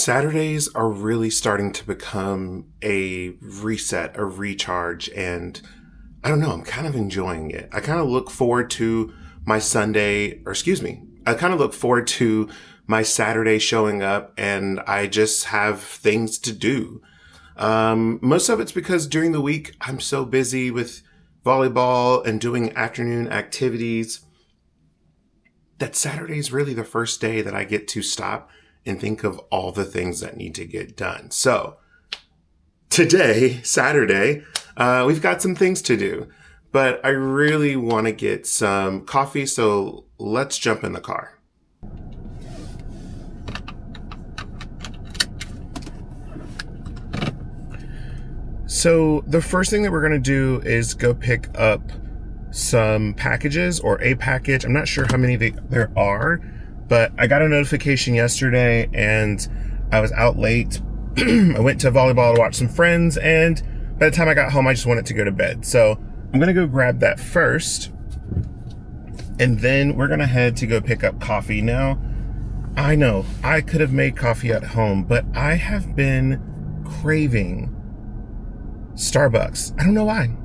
Saturdays are really starting to become a reset, a recharge, and I don't know, I'm kind of enjoying it. I kind of look forward to my Sunday, or excuse me, I kind of look forward to my Saturday showing up and I just have things to do. Most of it's because during the week, I'm so busy with volleyball and doing afternoon activities that Saturday is really the first day that I get to stop and think of all the things that need to get done. So today, Saturday, we've got some things to do, but I really want to get some coffee. So let's jump in the car. So the first thing that we're going to do is go pick up some packages, or a package. I'm not sure how many there are, but I got a notification yesterday and I was out late. I went to volleyball to watch some friends, and by the time I got home, I just wanted to go to bed. So I'm going to go grab that first, and then we're going to head to go pick up coffee. Now, I know I could have made coffee at home, but I have been craving Starbucks. I don't know why.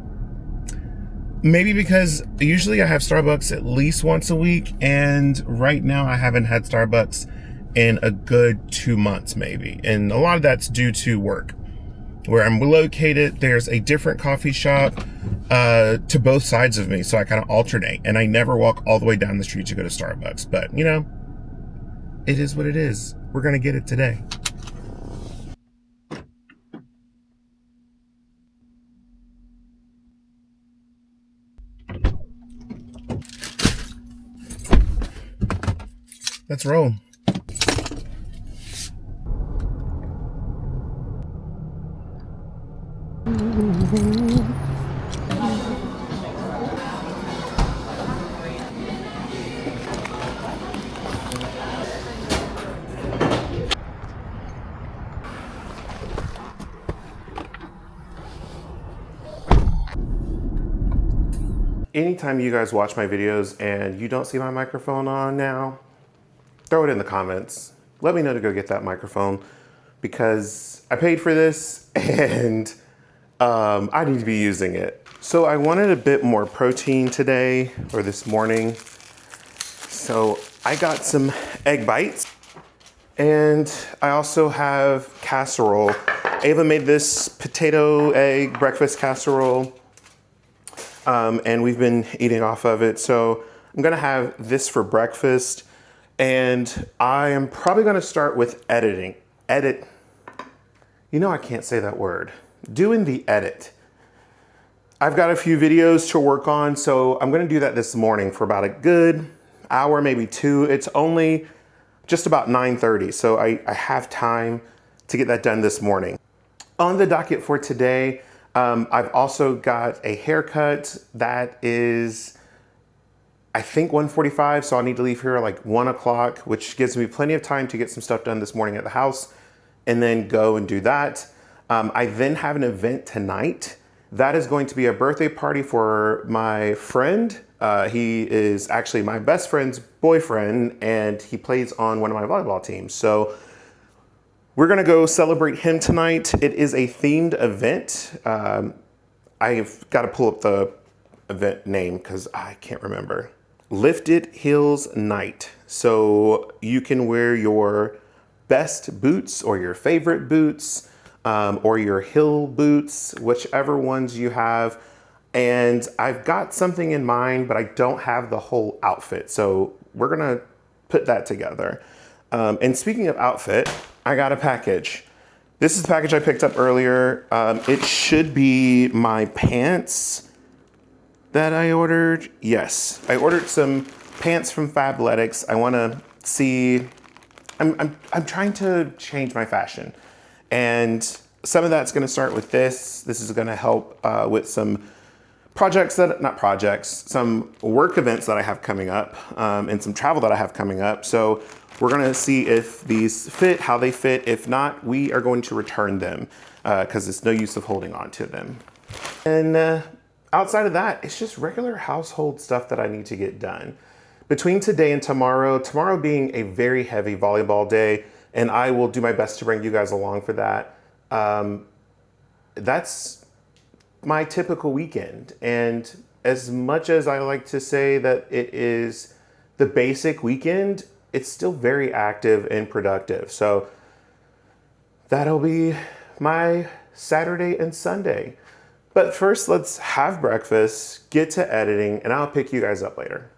Maybe because usually I have Starbucks at least once a week, and right now I haven't had Starbucks in a good 2 months maybe. And a lot of that's due to work. Where I'm located, there's a different coffee shop to both sides of me, so I kind of alternate, and I never walk all the way down the street to go to Starbucks. But, you know, it is what it is. We're going to get it today. Let's roll. Anytime you guys watch my videos and you don't see my microphone on now, throw it in the comments. Let me know to go get that microphone, because I paid for this and I need to be using it. So I wanted a bit more protein today, or this morning. So I got some egg bites, and I also have casserole. Ava made this potato egg breakfast casserole, and we've been eating off of it. So I'm gonna have this for breakfast. And I am probably going to start with editing. You know, I can't say that word. Doing the edit. I've got a few videos to work on, so I'm going to do that this morning for about a good hour, maybe two. It's only just about 9:30, so I have time to get that done this morning. On the docket for today, I've also got a haircut that is, I think, 1:45, so I'll need to leave here at like 1 o'clock, which gives me plenty of time to get some stuff done this morning at the house and then go and do that. I then have an event tonight. That is going to be a birthday party for my friend. He is actually my best friend's boyfriend, and he plays on one of my volleyball teams. So we're gonna go celebrate him tonight. It is a themed event. I've got to pull up the event name because I can't remember. Lifted Heels Night. So you can wear your best boots or your favorite boots, or your heel boots, whichever ones you have. And I've got something in mind, but I don't have the whole outfit. So we're gonna put that together. And speaking of outfit, I got a package. This is the package I picked up earlier. It should be my pants that I ordered. Yes, I ordered some pants from Fabletics. I want to see, I'm trying to change my fashion, and some of that's going to start with this. This is going to help with some projects some work events that I have coming up, and some travel that I have coming up. So we're going to see if these fit, how they fit. If not, we are going to return them because it's no use of holding on to them. And outside of that, it's just regular household stuff that I need to get done. Between today and tomorrow being a very heavy volleyball day, and I will do my best to bring you guys along for that. That's my typical weekend. And as much as I like to say that it is the basic weekend, it's still very active and productive. So that'll be my Saturday and Sunday. But first, let's have breakfast, get to editing, and I'll pick you guys up later.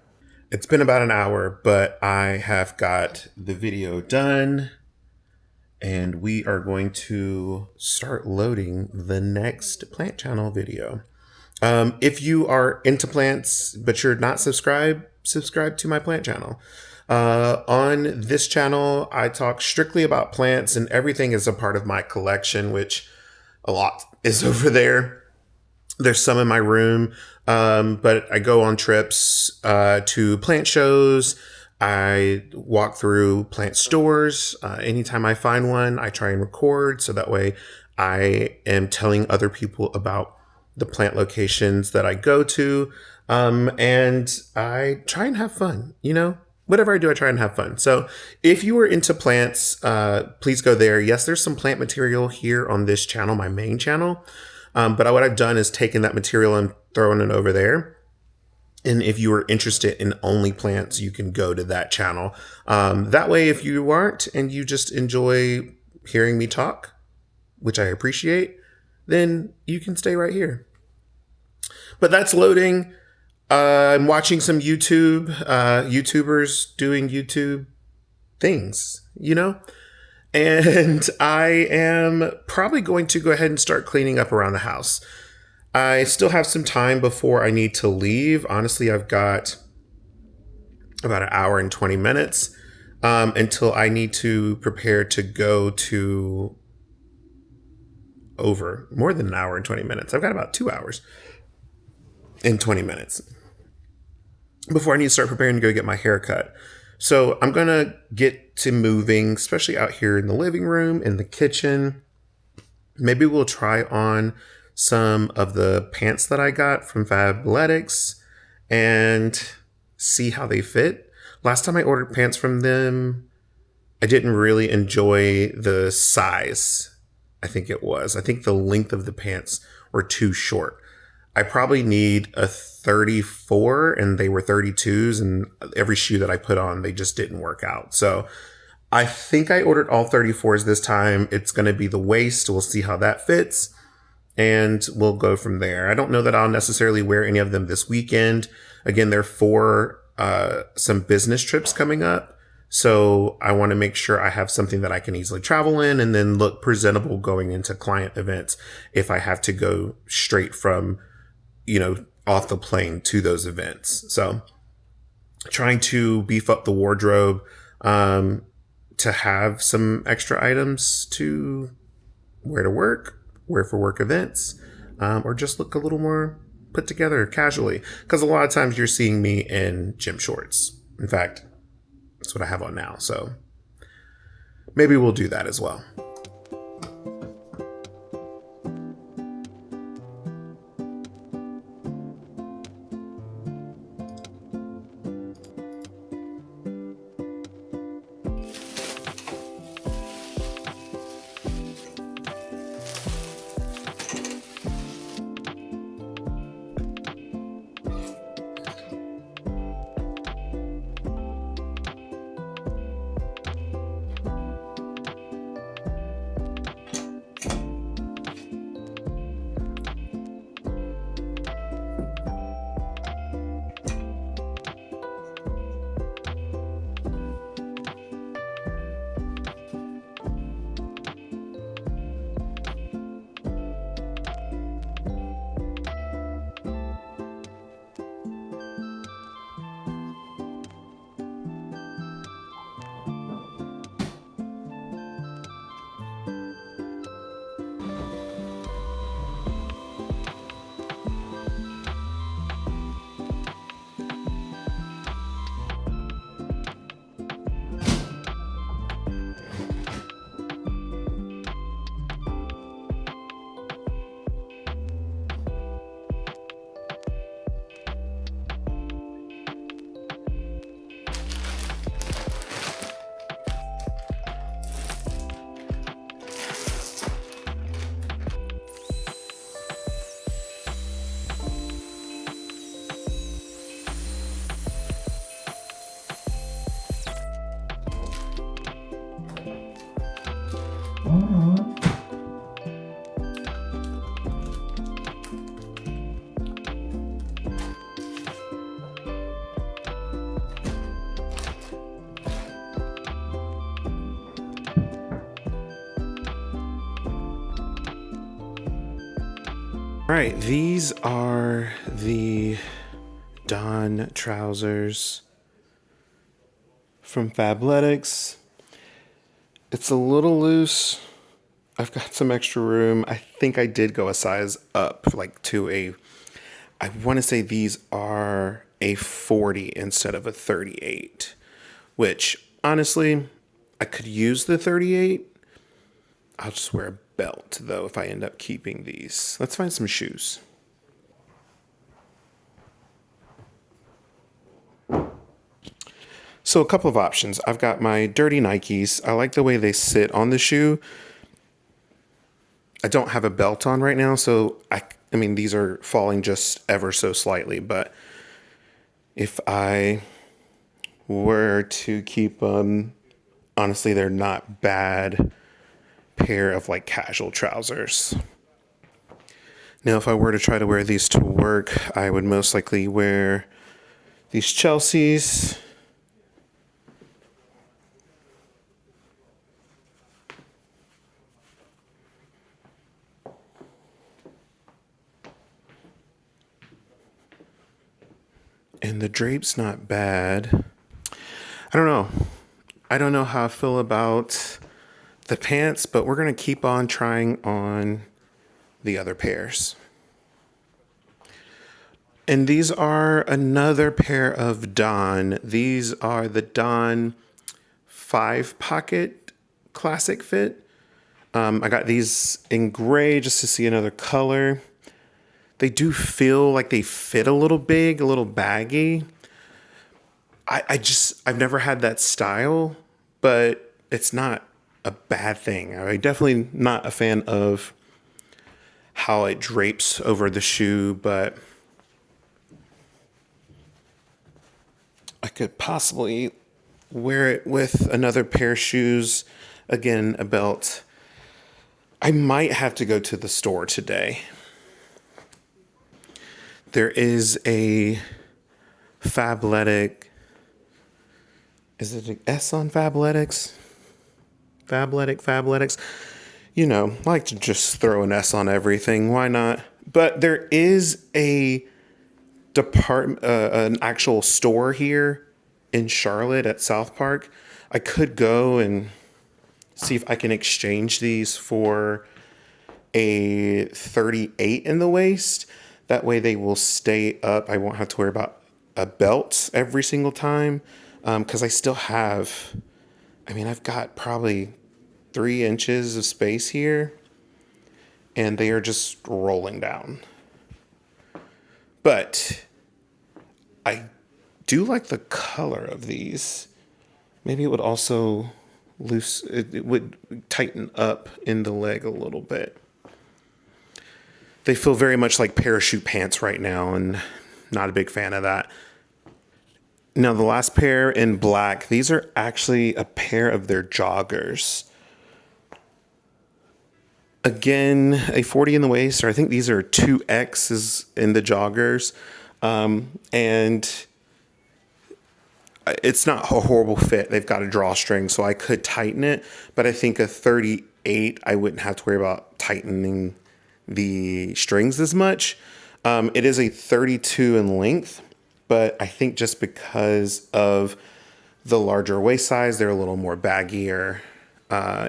It's been about an hour, but I have got the video done, and we are going to start loading the next plant channel video. If you are into plants, but you're not subscribed to my plant channel. On this channel, I talk strictly about plants, and everything is a part of my collection, which a lot is over there. There's some in my room, but I go on trips to plant shows. I walk through plant stores. Anytime I find one, I try and record, so that way I am telling other people about the plant locations that I go to. And I try and have fun, whatever I do, I try and have fun. So if you are into plants, please go there. Yes, there's some plant material here on this channel, my main channel. But what I've done is taken that material and thrown it over there. And if you are interested in only plants, you can go to that channel. That way, if you aren't and you just enjoy hearing me talk, which I appreciate, then you can stay right here. But that's loading. I'm watching some YouTubers doing YouTube things, and I am probably going to go ahead and start cleaning up around the house. I still have some time before I need to leave. Honestly, I've got about an hour and 20 minutes until I need to prepare to go to over more than an hour and 20 minutes. I've got about 2 hours and 20 minutes before I need to start preparing to go get my hair cut. So I'm going to get to moving, especially out here in the living room, in the kitchen. Maybe we'll try on some of the pants that I got from Fabletics and see how they fit. Last time I ordered pants from them, I didn't really enjoy the size. I think the length of the pants were too short. I probably need a 34 and they were 32s, and every shoe that I put on, they just didn't work out. So I think I ordered all 34s this time. It's going to be the waist. We'll see how that fits and we'll go from there. I don't know that I'll necessarily wear any of them this weekend. Again, they're for some business trips coming up. So I want to make sure I have something that I can easily travel in and then look presentable going into client events if I have to go straight from off the plane to those events. So trying to beef up the wardrobe to have some extra items to wear to work, wear for work events, or just look a little more put together casually. Because a lot of times you're seeing me in gym shorts. In fact, that's what I have on now. So maybe we'll do that as well. All right, these are the Don trousers from Fabletics. It's a little loose. I've got some extra room. I think I did go a size up, like to I want to say these are a 40 instead of a 38, which honestly, I could use the 38. I'll just wear a belt though if I end up keeping these. Let's find some shoes. So a couple of options. I've got my dirty Nikes. I like the way they sit on the shoe. I don't have a belt on right now, so I mean, these are falling just ever so slightly, but if I were to keep them, honestly, they're not bad pair of like casual trousers. Now, if I were to try to wear these to work, I would most likely wear these Chelseas. And the drape's not bad. I don't know. I don't know how I feel about the pants, but we're going to keep on trying on the other pairs. And these are another pair of Don. These are the Don 5-pocket classic fit. I got these in gray just to see another color. They do feel like they fit a little big, a little baggy. I've never had that style, but it's not a bad thing. I'm definitely not a fan of how it drapes over the shoe, but I could possibly wear it with another pair of shoes, again, a belt. I might have to go to the store today. There is a Fabletic. Is it an S on Fabletics? Fabletics. You know, I like to just throw an S on everything. Why not? But there is an actual store here in Charlotte at South Park. I could go and see if I can exchange these for a 38 in the waist. That way they will stay up. I won't have to worry about a belt every single time. Because I still have, I've got probably 3 inches of space here. And they are just rolling down. But I do like the color of these. Maybe it would also it would tighten up in the leg a little bit. They feel very much like parachute pants right now, and not a big fan of that. Now, the last pair in black, these are actually a pair of their joggers. Again, a 40 in the waist, or I think these are 2X's in the joggers. And it's not a horrible fit. They've got a drawstring, so I could tighten it. But I think a 38, I wouldn't have to worry about tightening the strings as much. It is a 32 in length, but I think just because of the larger waist size, they're a little more baggier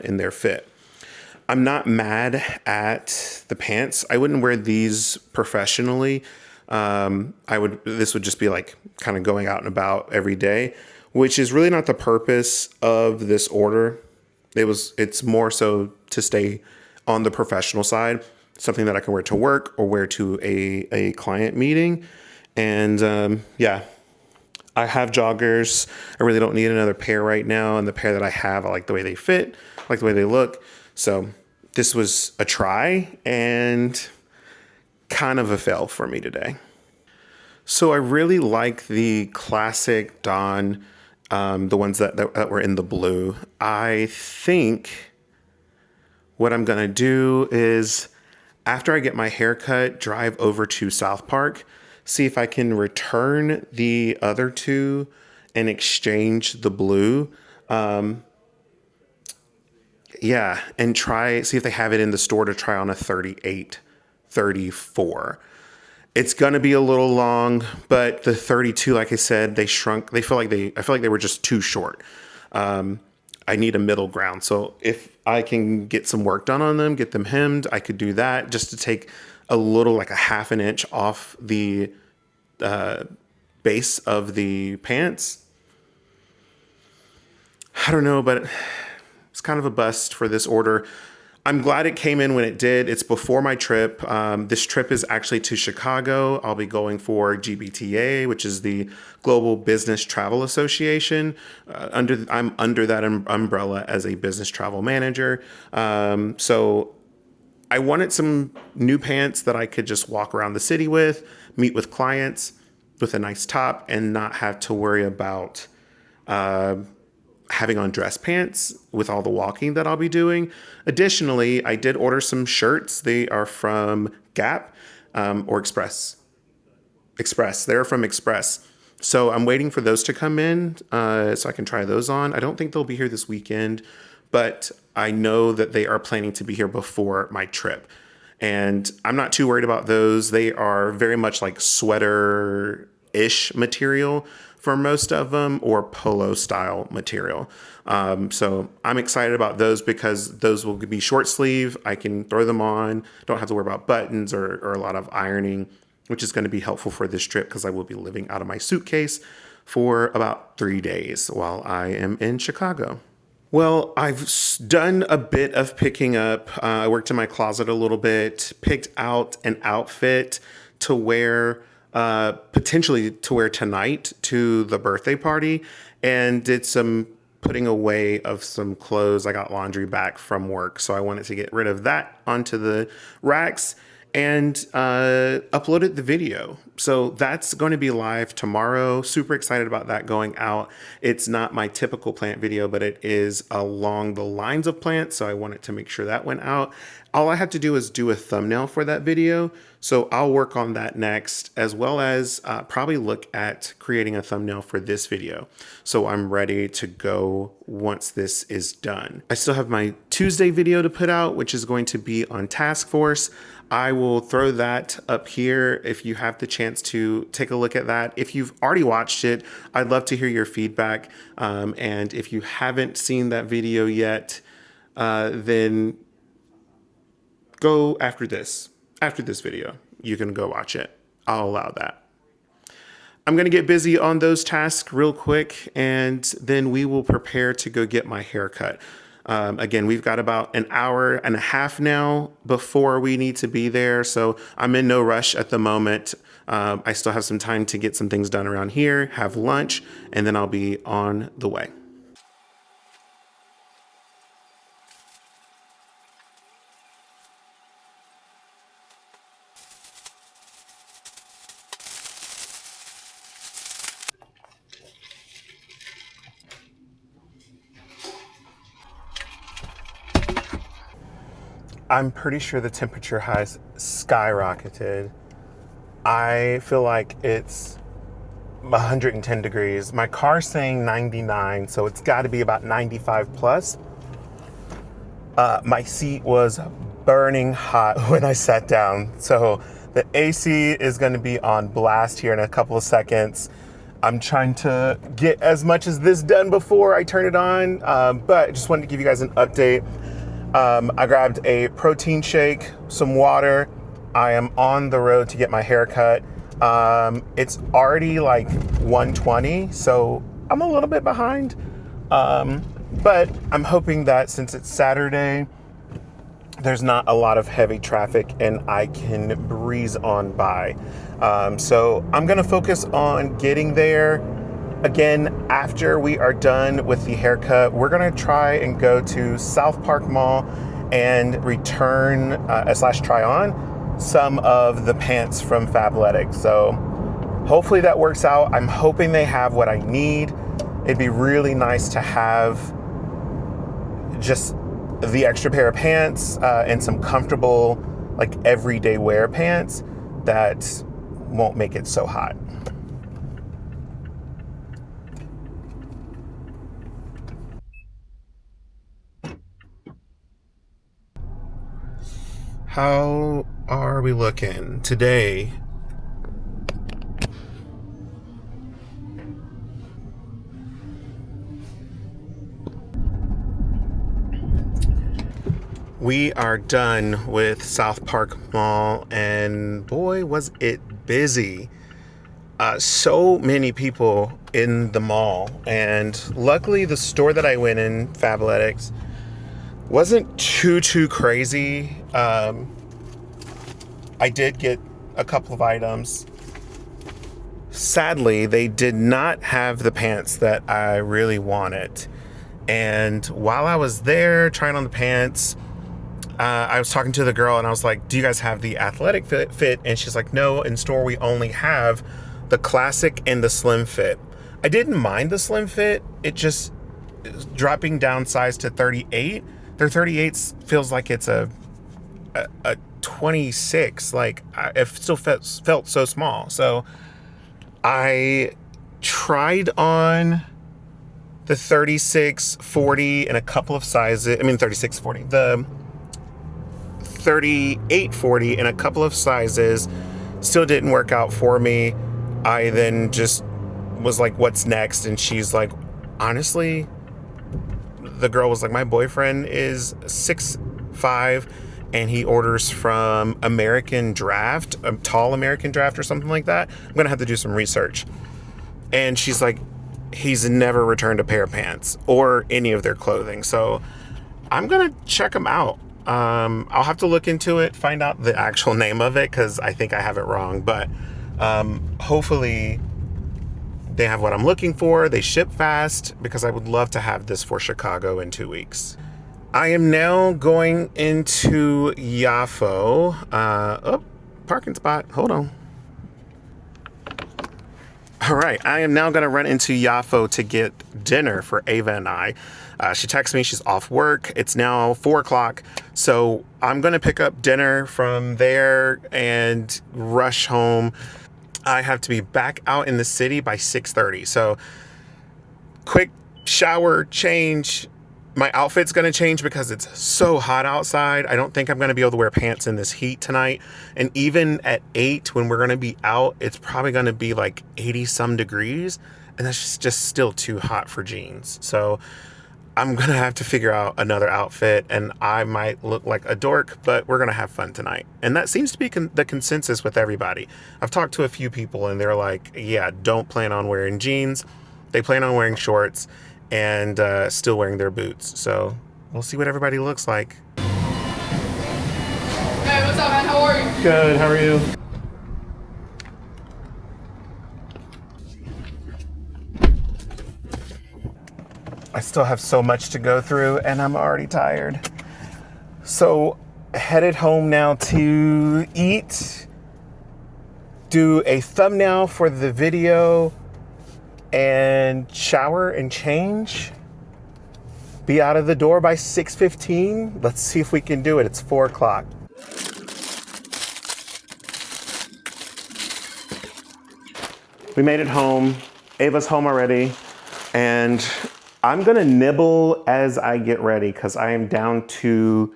in their fit. I'm not mad at the pants. I wouldn't wear these professionally. This would just be like kind of going out and about every day, which is really not the purpose of this order. It's more so to stay on the professional side, something that I can wear to work or wear to a client meeting. And I have joggers. I really don't need another pair right now. And the pair that I have, I like the way they fit, I like the way they look. So this was a try and kind of a fail for me today. So I really like the classic Don, the ones that were in the blue. I think what I'm going to do is, after I get my haircut, drive over to South Park, see if I can return the other two and exchange the blue. And see if they have it in the store to try on a 38 34. It's gonna be a little long, but the 32, like I said, they shrunk. I feel like they were just too short. I need a middle ground. So if I can get some work done on them, get them hemmed, I could do that just to take a little, like a half an inch off the base of the pants. I don't know, but it's kind of a bust for this order. I'm glad it came in when it did. It's before my trip. This trip is actually to Chicago. I'll be going for GBTA, which is the Global Business Travel Association. I'm under that umbrella as a business travel manager. So I wanted some new pants that I could just walk around the city with, meet with clients with a nice top, and not have to worry about having on dress pants with all the walking that I'll be doing. Additionally, I did order some shirts. They are from Gap or Express. They're from Express. So I'm waiting for those to come in so I can try those on. I don't think they'll be here this weekend, but I know that they are planning to be here before my trip. And I'm not too worried about those. They are very much like sweater-ish material for most of them, or polo style material. So I'm excited about those because those will be short sleeve. I can throw them on, don't have to worry about buttons or a lot of ironing, which is going to be helpful for this trip because I will be living out of my suitcase for about 3 days while I am in Chicago. Well, I've done a bit of picking up. I worked in my closet a little bit, picked out an outfit to wear, potentially to wear tonight to the birthday party, and did some putting away of some clothes. I got laundry back from work, so I wanted to get rid of that onto the racks and uploaded the video. So that's going to be live tomorrow. Super excited about that going out. It's not my typical plant video, but it is along the lines of plants. So I wanted to make sure that went out. All I have to do is do a thumbnail for that video. So I'll work on that next, as well as probably look at creating a thumbnail for this video. So I'm ready to go once this is done. I still have my Tuesday video to put out, which is going to be on task force. I will throw that up here if you have the chance to take a look at that. If you've already watched it, I'd love to hear your feedback. And if you haven't seen that video yet, then go after this video. You can go watch it. I'll allow that. I'm going to get busy on those tasks real quick, and then we will prepare to go get my hair cut. Again, we've got about an hour and a half now before we need to be there, so I'm in no rush at the moment. I still have some time to get some things done around here, have lunch, and then I'll be on the way. I'm pretty sure the temperature has skyrocketed. I feel like it's 110 degrees. My car's saying 99, so it's got to be about 95 plus. My seat was burning hot when I sat down, so the AC is going to be on blast here in a couple of seconds. I'm trying to get as much as this done before I turn it on, but I just wanted to give you guys an update. I grabbed a protein shake, some water. I am on the road to get my hair cut. It's already like 1:20, so I'm a little bit behind. But I'm hoping that since it's Saturday, there's not a lot of heavy traffic and I can breeze on by. So I'm going to focus on getting there. Again, after we are done with the haircut, we're going to try and go to South Park Mall and return / try on some of the pants from Fabletics. So hopefully that works out. I'm hoping they have what I need. It'd be really nice to have just the extra pair of pants and some comfortable, like everyday wear pants that won't make it so hot. How are we looking today? We are done with South Park Mall, and boy, was it busy. So many people in the mall, and luckily the store that I went in, Fabletics, wasn't too crazy. I did get a couple of items. Sadly, they did not have the pants that I really wanted. And while I was there trying on the pants, I was talking to the girl and I was like, do you guys have the athletic fit? And she's like, no, in store we only have the classic and the slim fit. I didn't mind the slim fit. It just dropping down size to 38. Their 38 feels like it's a 26. Like it still felt so small. So I tried on the 36-40 in a couple of sizes. I mean 36-40. The 38-40 in a couple of sizes. Still didn't work out for me. I then just was like, what's next? And she's like, honestly, the girl was like, my boyfriend is 6'5", and he orders from American Draft, a tall American Draft or something like that. I'm going to have to do some research. And she's like, he's never returned a pair of pants or any of their clothing. So I'm going to check them out. I'll have to look into it, find out the actual name of it, because I think I have it wrong. But hopefully they have what I'm looking for. They ship fast, because I would love to have this for Chicago in 2 weeks. I am now going into Yaffo. Parking spot. Hold on. All right. I am now going to run into Yaffo to get dinner for Ava and I. She texts me. She's off work. It's now 4 o'clock. So I'm going to pick up dinner from there and rush home. I have to be back out in the city by 6:30. So quick shower, change. My outfit's going to change because it's so hot outside. I don't think I'm going to be able to wear pants in this heat tonight. And even at 8, when we're going to be out, it's probably going to be like 80 some degrees. And that's just still too hot for jeans. So I'm going to have to figure out another outfit, and I might look like a dork, but we're going to have fun tonight. And that seems to be the consensus with everybody. I've talked to a few people and they're like, yeah, don't plan on wearing jeans. They plan on wearing shorts and still wearing their boots. So we'll see what everybody looks like. Hey, what's up, man? How are you? Good. How are you? I still have so much to go through and I'm already tired. So headed home now to eat, do a thumbnail for the video, and shower and change. Be out of the door by 6:15. Let's see if we can do it. It's 4 o'clock. We made it home. Ava's home already. And I'm gonna nibble as I get ready, because I am down to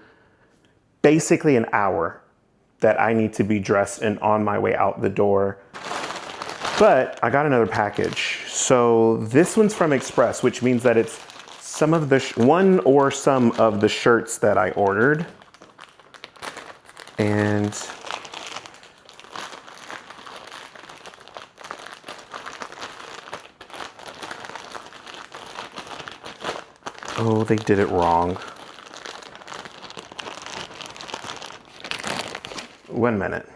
basically an hour that I need to be dressed and on my way out the door. But I got another package. So this one's from Express, which means that it's some of the one or some of the shirts that I ordered. And oh, they did it wrong. 1 minute.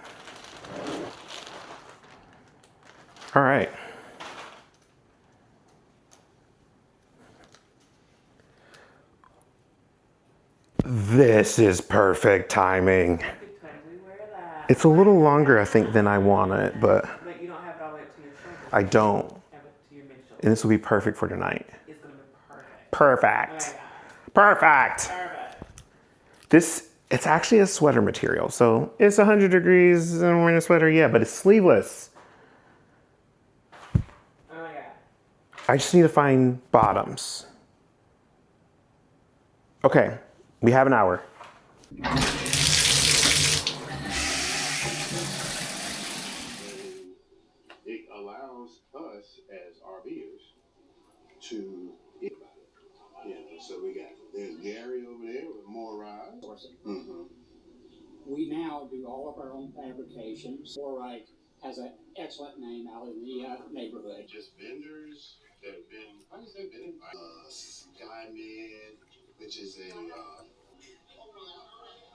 All right. This is perfect timing. It's a little longer, I think, than I want it, but But you don't have it all the way up to your shoulder. I don't. Have it to your mid-shoulder. And this will be perfect for tonight. It's going to be perfect. Perfect. Oh Perfect. Perfect. This, it's actually a sweater material. So it's 100 degrees and I'm wearing a sweater, yeah, but it's sleeveless. Oh my God. I just need to find bottoms. Okay, we have an hour. as RVers to think about it. So there's Gary over there with more rides. Mm-hmm. We now do all of our own fabrications. Forright has an excellent name out in the neighborhood. Just vendors that have been, I just say, been invited. Skymed, which is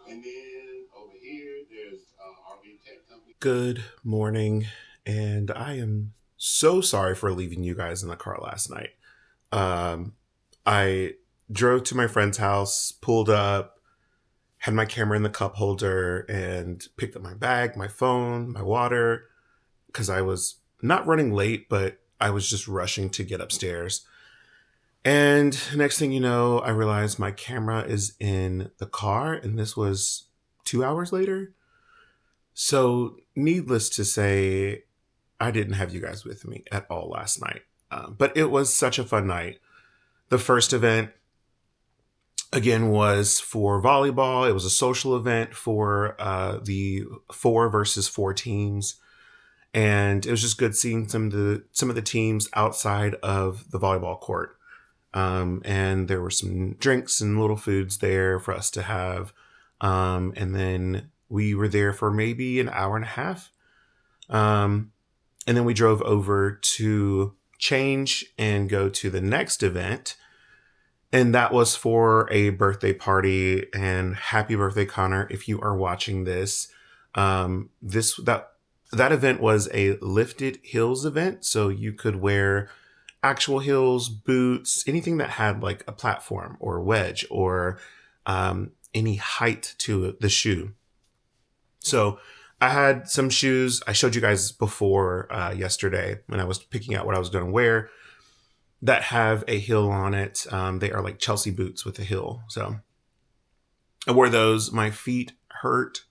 and then over here, there's RV Tech Company. Good morning, and I am so sorry for leaving you guys in the car last night. I drove to my friend's house, pulled up, had my camera in the cup holder, and picked up my bag, my phone, my water, because I was not running late, but I was just rushing to get upstairs. And next thing you know, I realized my camera is in the car, and this was 2 hours later. So, needless to say, I didn't have you guys with me at all last night. But it was such a fun night. The first event, again, was for volleyball. It was a social event for the 4 versus 4 teams. And it was just good seeing some of the teams outside of the volleyball court. And there were some drinks and little foods there for us to have. And then we were there for maybe an hour and a half. And then we drove over to change and go to the next event. And that was for a birthday party. And happy birthday, Connor, if you are watching this. That event was a lifted heels event. So you could wear actual heels, boots, anything that had like a platform or wedge or any height to the shoe. So I had some shoes I showed you guys before yesterday when I was picking out what I was going to wear that have a heel on it. They are like Chelsea boots with a heel. So I wore those. My feet hurt.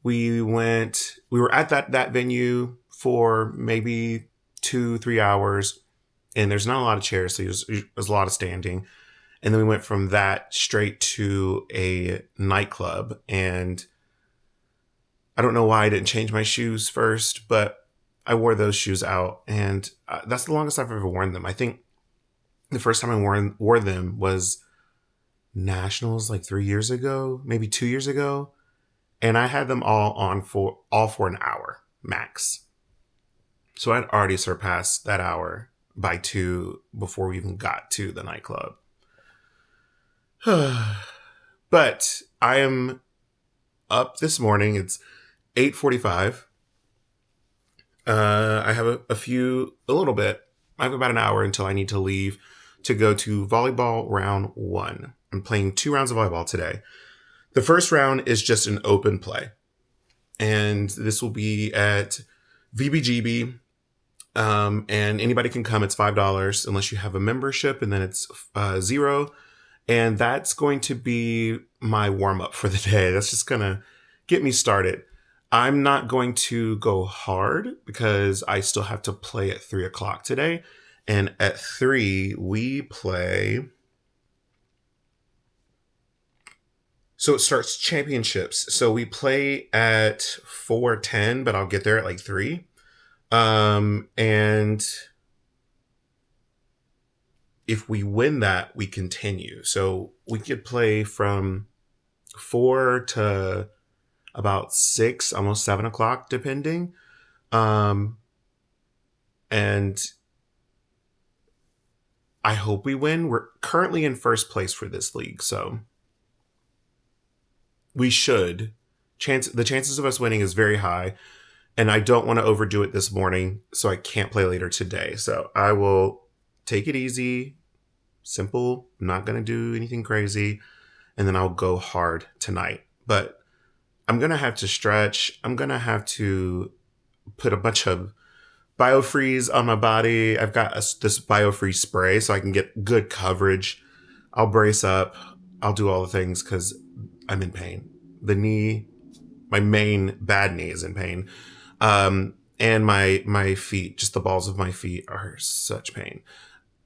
We were at that venue for maybe 2-3 hours. And there's not a lot of chairs, so there's a lot of standing. And then we went from that straight to a nightclub. And I don't know why I didn't change my shoes first, but I wore those shoes out. And that's the longest I've ever worn them. I think the first time I wore them was Nationals like 3 years ago, maybe 2 years ago. And I had them all for an hour max. So I'd already surpassed that hour by 2 before we even got to the nightclub. But I am up this morning. It's 8:45. I have a little bit. I have about an hour until I need to leave to go to volleyball round 1. I'm playing 2 rounds of volleyball today. The first round is just an open play. And this will be at VBGB. And anybody can come. It's $5 unless you have a membership, and then it's $0. And that's going to be my warm up for the day. That's just going to get me started. I'm not going to go hard because I still have to play at 3:00 today. And at 3, we play. So it starts championships. So we play at 4:10, but I'll get there at like 3. And if we win that, we continue. So we could play from 4 to about 6, almost 7:00, depending. And I hope we win. We're currently in first place for this league, so we should. The chances of us winning is very high. And I don't want to overdo it this morning, so I can't play later today. So I will take it easy, simple, I'm not going to do anything crazy, and then I'll go hard tonight. But I'm going to have to stretch. I'm going to have to put a bunch of BioFreeze on my body. I've got this BioFreeze spray so I can get good coverage. I'll brace up. I'll do all the things because I'm in pain. The knee, my main bad knee is in pain. And my feet, just the balls of my feet are such pain.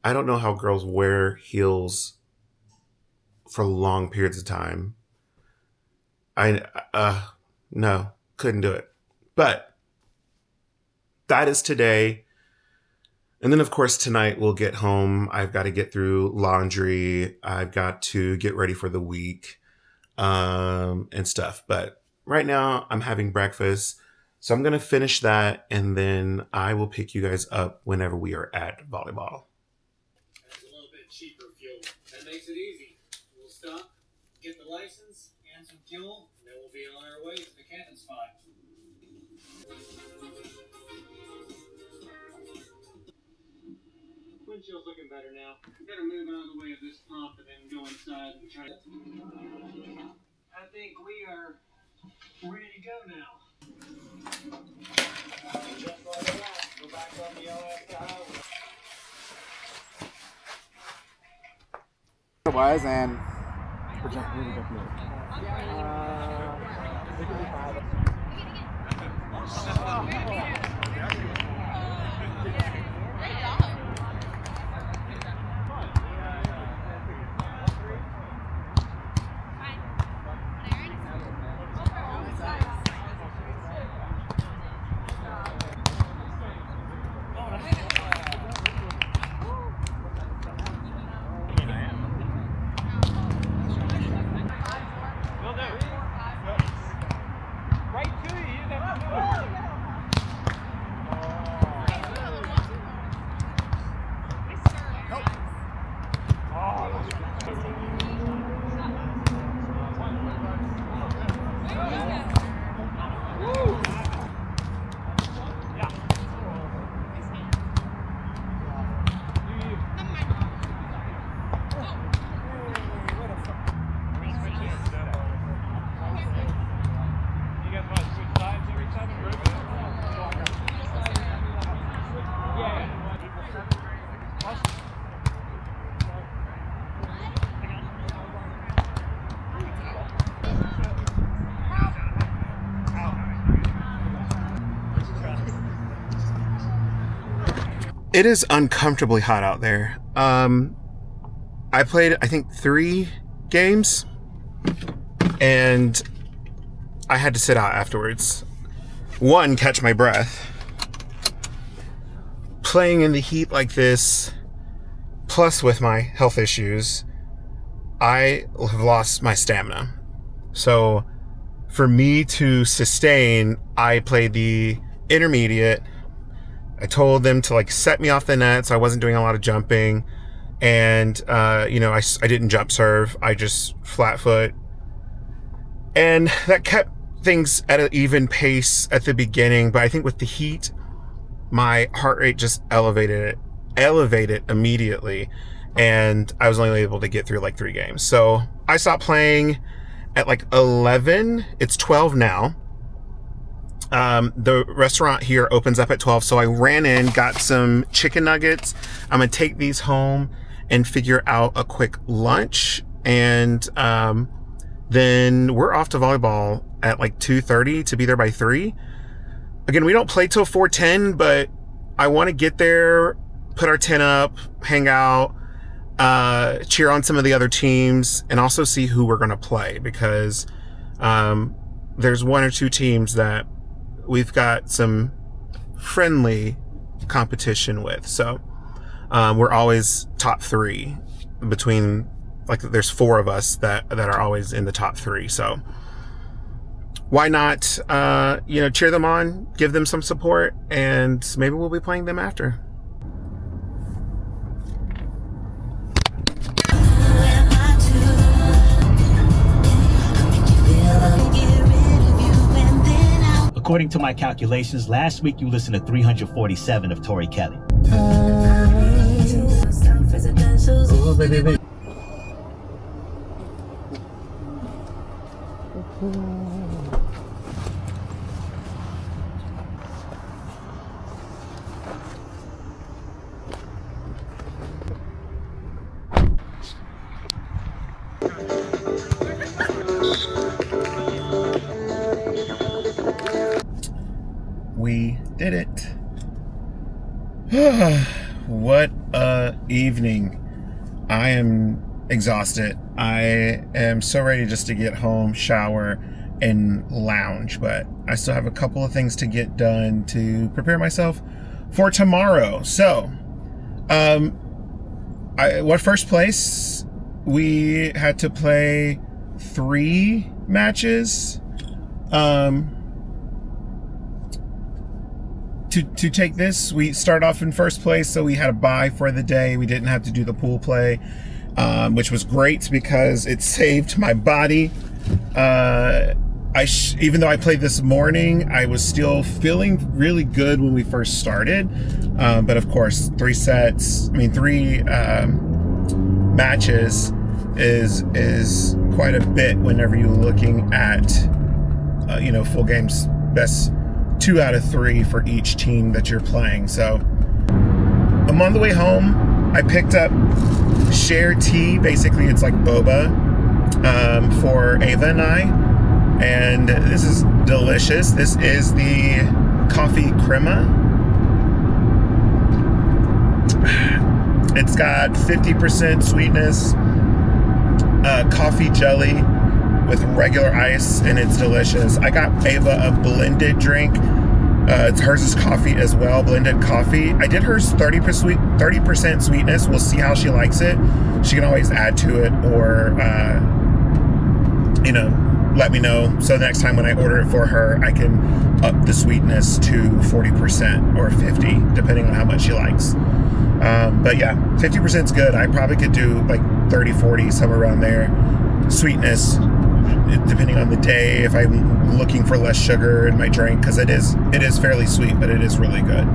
I don't know how girls wear heels for long periods of time. No, couldn't do it. But that is today. And then, of course, tonight we'll get home. I've got to get through laundry. I've got to get ready for the week and stuff. But right now I'm having breakfast. So I'm going to finish that, and then I will pick you guys up whenever we are at volleyball. That's a little bit cheaper fuel. That makes it easy. We'll stop, get the license and some fuel, and then we'll be on our way to the camping spot. Windshield's looking better now. We gotta move out of the way of this pump and then go inside and try to... I think we are ready to go now. Just like that, go back on the LF highway. Otherwise, and It is uncomfortably hot out there. I played, I think, 3 games, and I had to sit out afterwards. 1, catch my breath. Playing in the heat like this, plus with my health issues, I have lost my stamina. So for me to sustain, I played the intermediate. I told them to set me off the net, so I wasn't doing a lot of jumping. And, I didn't jump serve. I just flat foot. And that kept things at an even pace at the beginning. But I think with the heat, my heart rate just elevated immediately. And I was only able to get through 3 games. So I stopped playing at 11. It's 12 now. The restaurant here opens up at 12, so I ran in, got some chicken nuggets. I'm gonna take these home and figure out a quick lunch, and then we're off to volleyball at 2:30 to be there by 3. Again, we don't play till 4:10, but I want to get there, put our tent up, hang out, cheer on some of the other teams, and also see who we're gonna play, because there's 1 or 2 teams that we've got some friendly competition with. So we're always top 3 between, there's 4 of us that are always in the top 3. So why not, cheer them on, give them some support, and maybe we'll be playing them after. According to my calculations, last week you listened to 347 of Tori Kelly. Oh, baby. We did it. What a evening. I am exhausted. I am so ready just to get home, shower, and lounge, but I still have a couple of things to get done to prepare myself for tomorrow. So What first place? We had to play 3 matches. To take this, we start off in first place, so we had a bye for the day. We didn't have to do the pool play, which was great because it saved my body. Even though I played this morning, I was still feeling really good when we first started. But of course, 3 matches is quite a bit whenever you're looking at, full games, best 2 out of 3 for each team that you're playing. So I'm on the way home. I picked up share tea. Basically, it's like boba for Ava and I. And this is delicious. This is the coffee crema. It's got 50% sweetness, coffee jelly with regular ice, and it's delicious. I got Ava a blended drink. Hers is coffee as well, blended coffee. I did hers 30% sweetness. We'll see how she likes it. She can always add to it or, let me know. So next time when I order it for her, I can up the sweetness to 40% or 50, depending on how much she likes. But yeah, 50% is good. I probably could do like 30, 40, somewhere around there. Sweetness, depending on the day, if I'm looking for less sugar in my drink, because it is fairly sweet, but it is really good.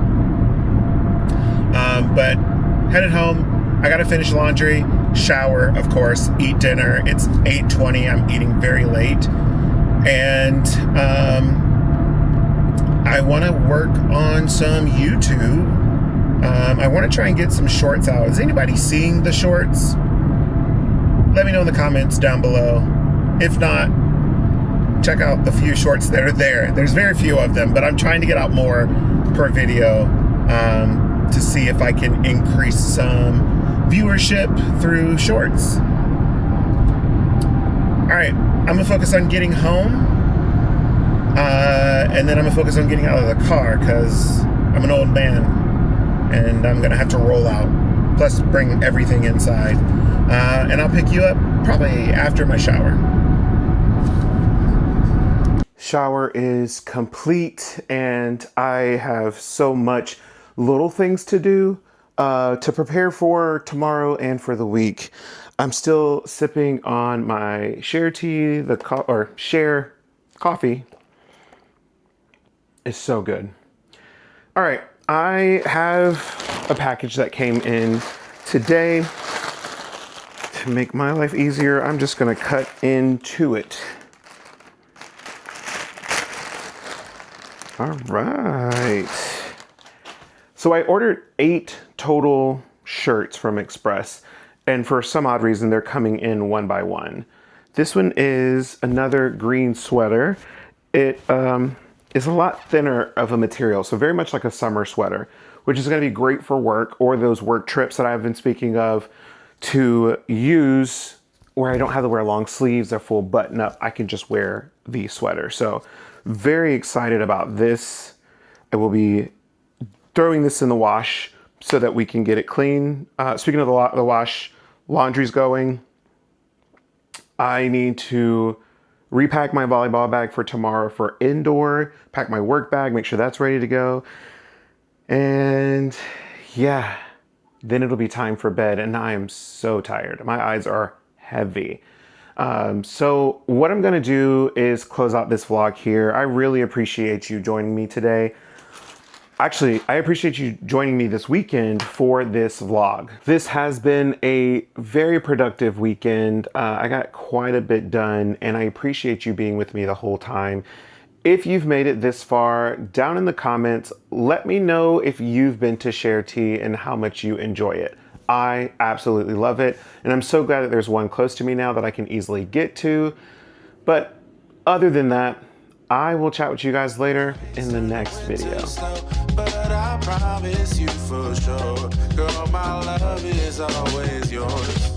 But headed home. I gotta finish laundry, shower, of course, eat dinner. It's 8:20. I'm eating very late, and I want to work on some YouTube. I want to try and get some shorts out. Is anybody seeing the shorts? Let me know in the comments down below. If not, check out the few shorts that are there. There's very few of them, but I'm trying to get out more per video to see if I can increase some viewership through shorts. All right, I'm gonna focus on getting home, and then I'm gonna focus on getting out of the car because I'm an old man and I'm gonna have to roll out, plus bring everything inside. And I'll pick you up probably after my shower. Shower is complete, and I have so much little things to do to prepare for tomorrow and for the week. I'm still sipping on my share tea, share coffee. It's so good. All right, I have a package that came in today. To make my life easier, I'm just gonna cut into it. All right. So I ordered 8 total shirts from Express, and for some odd reason, they're coming in one by one. This one is another green sweater. It is a lot thinner of a material, so very much like a summer sweater, which is gonna be great for work or those work trips that I've been speaking of to use where I don't have to wear long sleeves or full button up. I can just wear the sweater. So very excited about this. I will be throwing this in the wash so that we can get it clean. Speaking of the wash, laundry's going. I need to repack my volleyball bag for tomorrow for indoor, pack my work bag, make sure that's ready to go. And yeah, then it'll be time for bed, and I am so tired. My eyes are heavy. So what I'm gonna do is close out this vlog here. I really appreciate you joining me today. Actually, I appreciate you joining me this weekend for this vlog. This has been a very productive weekend. I got quite a bit done, and I appreciate you being with me the whole time. If you've made it this far, down in the comments, let me know if you've been to Share Tea and how much you enjoy it. I absolutely love it, and I'm so glad that there's one close to me now that I can easily get to. But other than that, I will chat with you guys later in the next video. But I promise you for sure, girl, my love is always yours.